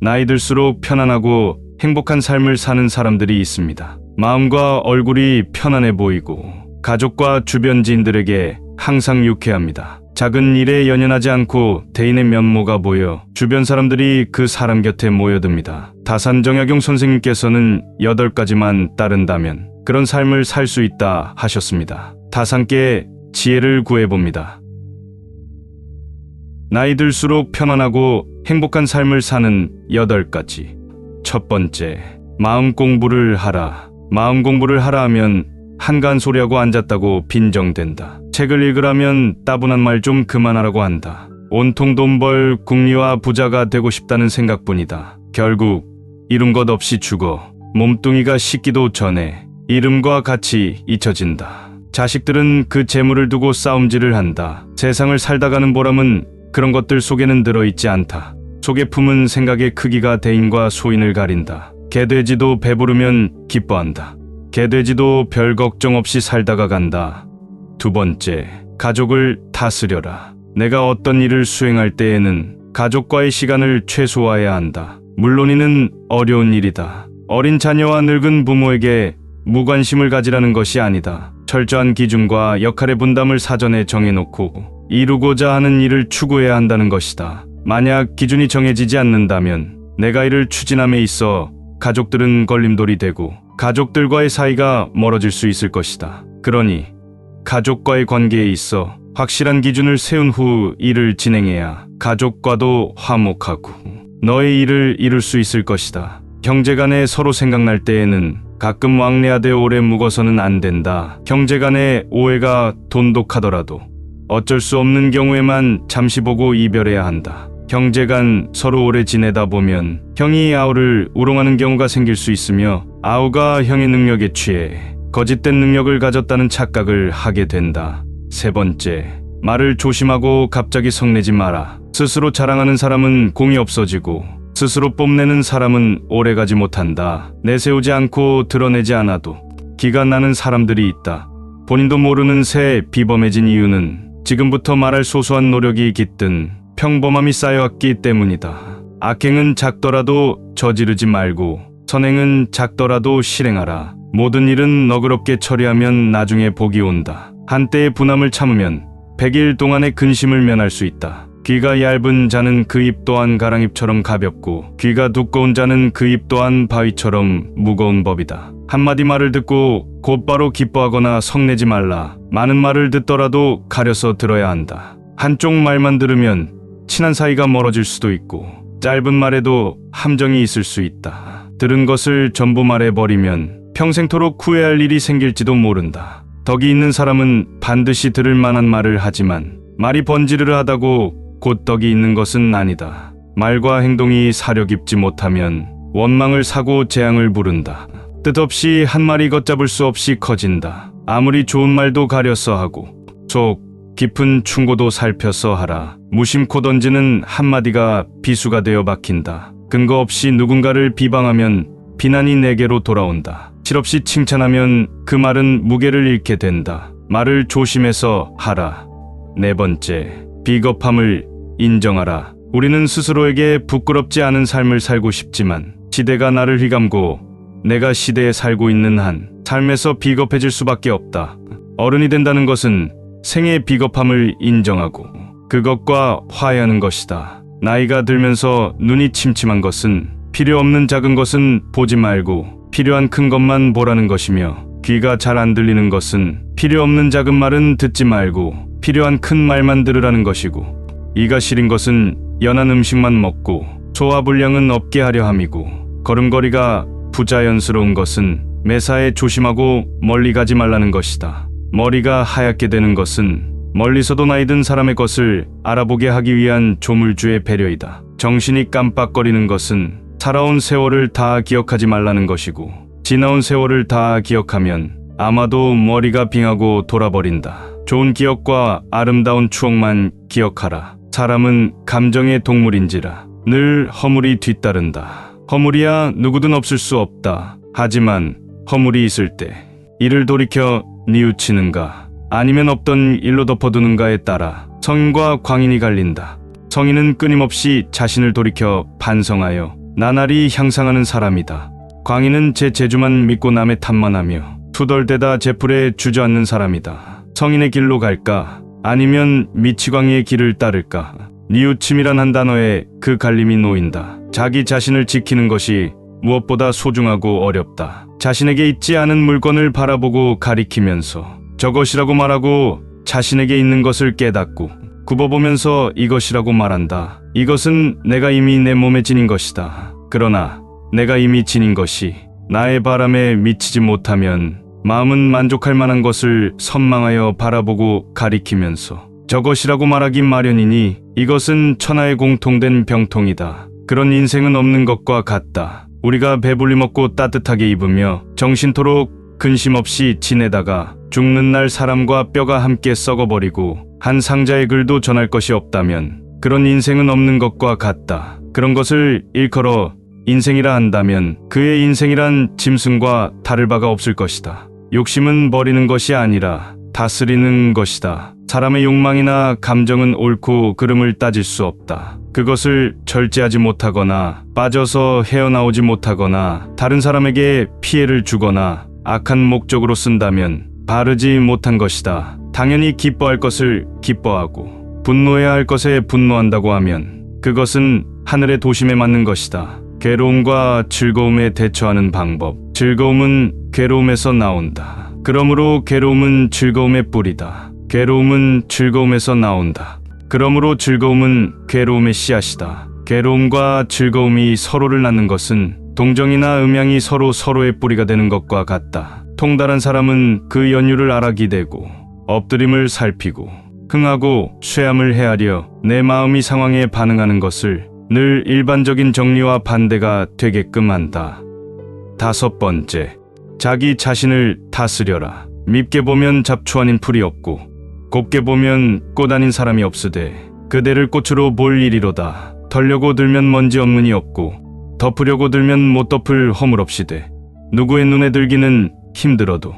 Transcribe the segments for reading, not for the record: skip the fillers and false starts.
나이 들수록 편안하고 행복한 삶을 사는 사람들이 있습니다. 마음과 얼굴이 편안해 보이고 가족과 주변 지인들에게 항상 유쾌합니다. 작은 일에 연연하지 않고 대인의 면모가 보여 주변 사람들이 그 사람 곁에 모여듭니다. 다산정약용 선생님께서는 8가지만 따른다면 그런 삶을 살 수 있다 하셨습니다. 다산께 지혜를 구해봅니다. 나이 들수록 편안하고 행복한 삶을 사는 8가지. 첫 번째, 마음 공부를 하라. 마음 공부를 하라 하면 한가한 소리하고 앉았다고 빈정된다. 책을 읽으라면 따분한 말 좀 그만하라고 한다. 온통 돈 벌 국리와 부자가 되고 싶다는 생각뿐이다. 결국 이룬 것 없이 죽어 몸뚱이가 식기도 전에 이름과 같이 잊혀진다. 자식들은 그 재물을 두고 싸움질을 한다. 세상을 살다가는 보람은 그런 것들 속에는 들어있지 않다. 속에 품은 생각의 크기가 대인과 소인을 가린다. 개돼지도 배부르면 기뻐한다. 개돼지도 별 걱정 없이 살다가 간다. 두 번째, 가족을 다스려라. 내가 어떤 일을 수행할 때에는 가족과의 시간을 최소화해야 한다. 물론 이는 어려운 일이다. 어린 자녀와 늙은 부모에게 무관심을 가지라는 것이 아니다. 철저한 기준과 역할의 분담을 사전에 정해놓고 이루고자 하는 일을 추구해야 한다는 것이다. 만약 기준이 정해지지 않는다면 내가 이를 추진함에 있어 가족들은 걸림돌이 되고 가족들과의 사이가 멀어질 수 있을 것이다. 그러니 가족과의 관계에 있어 확실한 기준을 세운 후 일을 진행해야 가족과도 화목하고 너의 일을 이룰 수 있을 것이다. 형제간에 서로 생각날 때에는 가끔 왕래하되 오래 묵어서는 안 된다. 형제간에 오해가 돈독하더라도 어쩔 수 없는 경우에만 잠시 보고 이별해야 한다. 형제간 서로 오래 지내다 보면 형이 아우를 우롱하는 경우가 생길 수 있으며 아우가 형의 능력에 취해 거짓된 능력을 가졌다는 착각을 하게 된다. 세 번째, 말을 조심하고 갑자기 성내지 마라. 스스로 자랑하는 사람은 공이 없어지고 스스로 뽐내는 사람은 오래가지 못한다. 내세우지 않고 드러내지 않아도 기가 나는 사람들이 있다. 본인도 모르는 새 비범해진 이유는 지금부터 말할 소소한 노력이 깃든 평범함이 쌓여왔기 때문이다. 악행은 작더라도 저지르지 말고 선행은 작더라도 실행하라. 모든 일은 너그럽게 처리하면 나중에 복이 온다. 한때의 분함을 참으면 100일 동안의 근심을 면할 수 있다. 귀가 얇은 자는 그 입 또한 가랑잎처럼 가볍고 귀가 두꺼운 자는 그 입 또한 바위처럼 무거운 법이다. 한마디 말을 듣고 곧바로 기뻐하거나 성내지 말라. 많은 말을 듣더라도 가려서 들어야 한다. 한쪽 말만 들으면 친한 사이가 멀어질 수도 있고 짧은 말에도 함정이 있을 수 있다. 들은 것을 전부 말해버리면 평생토록 후회할 일이 생길지도 모른다. 덕이 있는 사람은 반드시 들을 만한 말을 하지만 말이 번지르르하다고 곧 덕이 있는 것은 아니다. 말과 행동이 사려 깊지 못하면 원망을 사고 재앙을 부른다. 뜻없이 한 말이 걷잡을 수 없이 커진다. 아무리 좋은 말도 가려서 하고 속 깊은 충고도 살펴서 하라. 무심코 던지는 한마디가 비수가 되어 박힌다. 근거 없이 누군가를 비방하면 비난이 내게로 돌아온다. 실없이 칭찬하면 그 말은 무게를 잃게 된다. 말을 조심해서 하라. 네 번째, 비겁함을 인정하라. 우리는 스스로에게 부끄럽지 않은 삶을 살고 싶지만 시대가 나를 휘감고 내가 시대에 살고 있는 한 삶에서 비겁해질 수밖에 없다. 어른이 된다는 것은 생의 비겁함을 인정하고 그것과 화해하는 것이다. 나이가 들면서 눈이 침침한 것은 필요 없는 작은 것은 보지 말고 필요한 큰 것만 보라는 것이며 귀가 잘 안 들리는 것은 필요 없는 작은 말은 듣지 말고 필요한 큰 말만 들으라는 것이고 이가 시린 것은 연한 음식만 먹고 소화불량은 없게 하려 함이고 걸음걸이가 부자연스러운 것은 매사에 조심하고 멀리 가지 말라는 것이다. 머리가 하얗게 되는 것은 멀리서도 나이 든 사람의 것을 알아보게 하기 위한 조물주의 배려이다. 정신이 깜빡거리는 것은 살아온 세월을 다 기억하지 말라는 것이고 지나온 세월을 다 기억하면 아마도 머리가 빙하고 돌아버린다. 좋은 기억과 아름다운 추억만 기억하라. 사람은 감정의 동물인지라 늘 허물이 뒤따른다. 허물이야 누구든 없을 수 없다. 하지만 허물이 있을 때 이를 돌이켜 뉘우치는가 아니면 없던 일로 덮어두는가에 따라 성인과 광인이 갈린다. 성인은 끊임없이 자신을 돌이켜 반성하여 나날이 향상하는 사람이다. 광인은 제 재주만 믿고 남의 탓만 하며 투덜대다 제풀에 주저앉는 사람이다. 성인의 길로 갈까? 아니면 미치광이의 길을 따를까? 뉘우침이란 한 단어에 그 갈림이 놓인다. 자기 자신을 지키는 것이 무엇보다 소중하고 어렵다. 자신에게 있지 않은 물건을 바라보고 가리키면서 저것이라고 말하고 자신에게 있는 것을 깨닫고 굽어보면서 이것이라고 말한다. 이것은 내가 이미 내 몸에 지닌 것이다. 그러나 내가 이미 지닌 것이 나의 바람에 미치지 못하면 마음은 만족할 만한 것을 선망하여 바라보고 가리키면서 저것이라고 말하기 마련이니 이것은 천하의 공통된 병통이다. 그런 인생은 없는 것과 같다. 우리가 배불리 먹고 따뜻하게 입으며 정신토록 근심 없이 지내다가 죽는 날 사람과 뼈가 함께 썩어버리고 한 상자의 글도 전할 것이 없다면 그런 인생은 없는 것과 같다. 그런 것을 일컬어 인생이라 한다면 그의 인생이란 짐승과 다를 바가 없을 것이다. 욕심은 버리는 것이 아니라 다스리는 것이다. 사람의 욕망이나 감정은 옳고 그름을 따질 수 없다. 그것을 절제하지 못하거나 빠져서 헤어나오지 못하거나 다른 사람에게 피해를 주거나 악한 목적으로 쓴다면 바르지 못한 것이다. 당연히 기뻐할 것을 기뻐하고 분노해야 할 것에 분노한다고 하면 그것은 하늘의 도심에 맞는 것이다. 괴로움과 즐거움에 대처하는 방법. 즐거움은 괴로움에서 나온다. 그러므로 괴로움은 즐거움의 뿌리다. 괴로움은 즐거움에서 나온다. 그러므로 즐거움은 괴로움의 씨앗이다. 괴로움과 즐거움이 서로를 낳는 것은 동정이나 음양이 서로의 뿌리가 되는 것과 같다. 통달한 사람은 그 연유를 알아기대고 엎드림을 살피고 흥하고 쇠함을 헤아려 내 마음이 상황에 반응하는 것을 늘 일반적인 정리와 반대가 되게끔 한다. 5번째, 자기 자신을 다스려라. 밉게 보면 잡초 아닌 풀이 없고 곱게 보면 꽃 아닌 사람이 없으되 그대를 꽃으로 볼 일이로다. 덜려고 들면 먼지 없는이 없고 덮으려고 들면 못 덮을 허물 없이되 누구의 눈에 들기는 힘들어도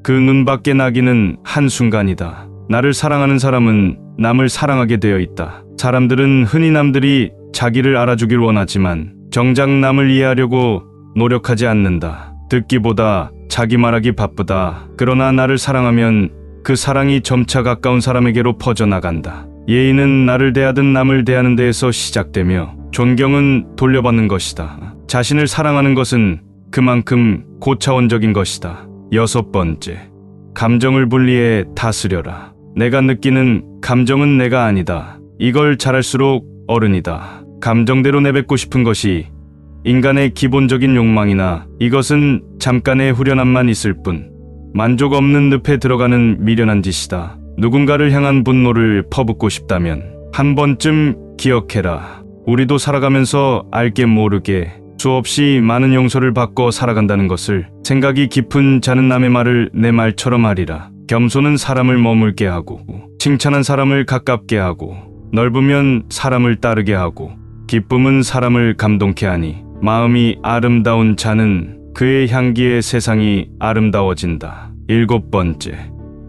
그 눈 밖에 나기는 한순간이다. 나를 사랑하는 사람은 남을 사랑하게 되어 있다. 사람들은 흔히 남들이 자기를 알아주길 원하지만 정작 남을 이해하려고 노력하지 않는다. 듣기보다 자기 말하기 바쁘다. 그러나 나를 사랑하면 그 사랑이 점차 가까운 사람에게로 퍼져나간다. 예의는 나를 대하든 남을 대하는 데에서 시작되며 존경은 돌려받는 것이다. 자신을 사랑하는 것은 그만큼 고차원적인 것이다. 6번째, 감정을 분리해 다스려라. 내가 느끼는 감정은 내가 아니다. 이걸 잘할수록 어른이다. 감정대로 내뱉고 싶은 것이 인간의 기본적인 욕망이나 이것은 잠깐의 후련함만 있을 뿐 만족 없는 늪에 들어가는 미련한 짓이다. 누군가를 향한 분노를 퍼붓고 싶다면 한 번쯤 기억해라. 우리도 살아가면서 알게 모르게 수없이 많은 용서를 받고 살아간다는 것을. 생각이 깊은 자는 남의 말을 내 말처럼 하리라. 겸손은 사람을 머물게 하고 칭찬한 사람을 가깝게 하고 넓으면 사람을 따르게 하고 기쁨은 사람을 감동케 하니 마음이 아름다운 자는 그의 향기에 세상이 아름다워진다. 7번째,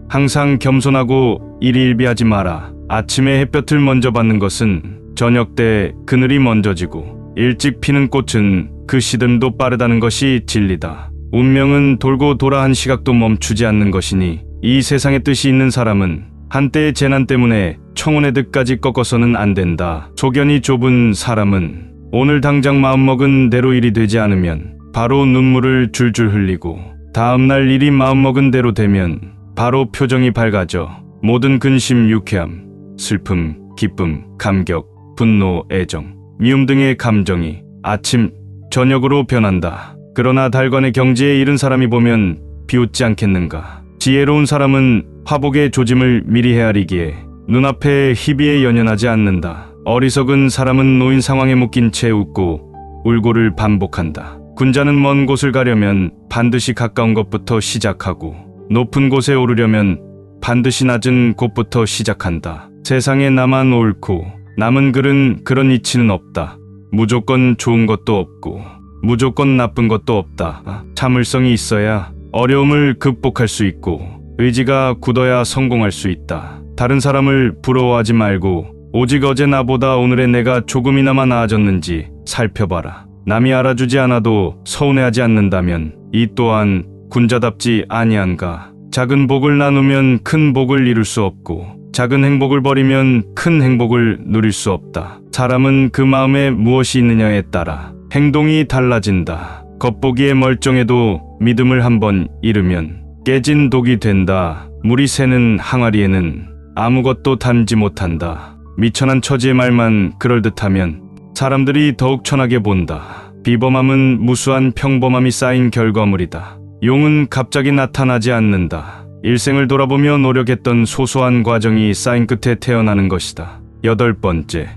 항상 겸손하고 일희일비하지 마라. 아침에 햇볕을 먼저 받는 것은 저녁 때 그늘이 먼저 지고 일찍 피는 꽃은 그 시듬도 빠르다는 것이 진리다. 운명은 돌고 돌아 한 시각도 멈추지 않는 것이니 이 세상의 뜻이 있는 사람은 한때의 재난 때문에 청혼의 득까지 꺾어서는 안 된다. 소견이 좁은 사람은 오늘 당장 마음먹은 대로 일이 되지 않으면 바로 눈물을 줄줄 흘리고 다음날 일이 마음먹은 대로 되면 바로 표정이 밝아져 모든 근심, 유쾌함, 슬픔, 기쁨, 감격, 분노, 애정, 미움 등의 감정이 아침, 저녁으로 변한다. 그러나 달관의 경지에 이른 사람이 보면 비웃지 않겠는가. 지혜로운 사람은 화복의 조짐을 미리 헤아리기에 눈앞에 희비에 연연하지 않는다. 어리석은 사람은 놓인 상황에 묶인 채 웃고 울고를 반복한다. 군자는 먼 곳을 가려면 반드시 가까운 것부터 시작하고 높은 곳에 오르려면 반드시 낮은 곳부터 시작한다. 세상에 나만 옳고 남은 글은 그런 이치는 없다. 무조건 좋은 것도 없고 무조건 나쁜 것도 없다. 참을성이 있어야 어려움을 극복할 수 있고 의지가 굳어야 성공할 수 있다. 다른 사람을 부러워하지 말고 오직 어제 나보다 오늘의 내가 조금이나마 나아졌는지 살펴봐라. 남이 알아주지 않아도 서운해하지 않는다면 이 또한 군자답지 아니한가. 작은 복을 나누면 큰 복을 이룰 수 없고 작은 행복을 버리면 큰 행복을 누릴 수 없다. 사람은 그 마음에 무엇이 있느냐에 따라 행동이 달라진다. 겉보기에 멀쩡해도 믿음을 한번 잃으면 깨진 독이 된다. 물이 새는 항아리에는 아무것도 담지 못한다. 미천한 처지의 말만 그럴듯하면 사람들이 더욱 천하게 본다. 비범함은 무수한 평범함이 쌓인 결과물이다. 용은 갑자기 나타나지 않는다. 일생을 돌아보며 노력했던 소소한 과정이 쌓인 끝에 태어나는 것이다. 8번째,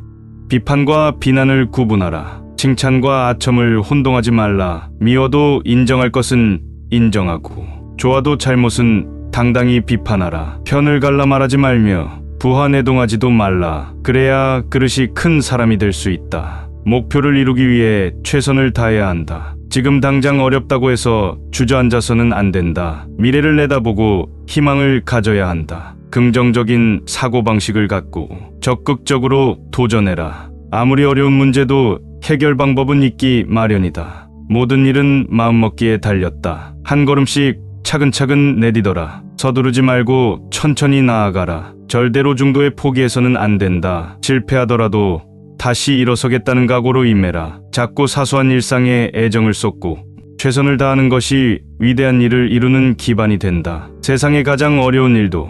비판과 비난을 구분하라. 칭찬과 아첨을 혼동하지 말라. 미워도 인정할 것은 인정하고 좋아도 잘못은 당당히 비판하라. 편을 갈라 말하지 말며 부하내동하지도 말라. 그래야 그릇이 큰 사람이 될 수 있다. 목표를 이루기 위해 최선을 다해야 한다. 지금 당장 어렵다고 해서 주저앉아서는 안 된다. 미래를 내다보고 희망을 가져야 한다. 긍정적인 사고방식을 갖고 적극적으로 도전해라. 아무리 어려운 문제도 해결 방법은 있기 마련이다. 모든 일은 마음먹기에 달렸다. 한 걸음씩 차근차근 내디뎌라. 서두르지 말고 천천히 나아가라. 절대로 중도에 포기해서는 안 된다. 실패하더라도 다시 일어서겠다는 각오로 임해라. 작고 사소한 일상에 애정을 쏟고 최선을 다하는 것이 위대한 일을 이루는 기반이 된다. 세상의 가장 어려운 일도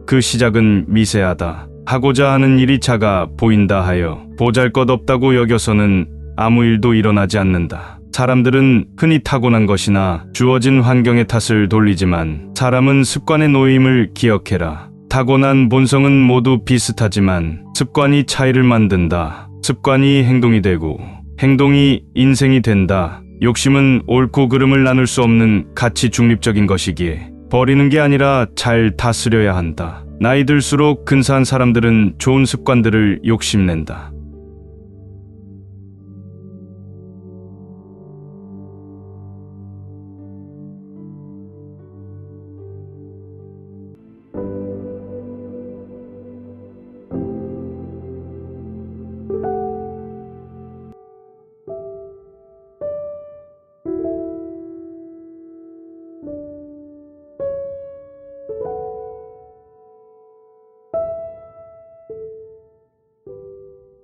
그 시작은 미세하다. 하고자 하는 일이 작아 보인다 하여 보잘것없다고 여겨서는 아무 일도 일어나지 않는다. 사람들은 흔히 타고난 것이나 주어진 환경의 탓을 돌리지만 사람은 습관의 노임을 기억해라. 타고난 본성은 모두 비슷하지만 습관이 차이를 만든다. 습관이 행동이 되고 행동이 인생이 된다. 욕심은 옳고 그름을 나눌 수 없는 가치 중립적인 것이기에 버리는 게 아니라 잘 다스려야 한다. 나이 들수록 근사한 사람들은 좋은 습관들을 욕심낸다.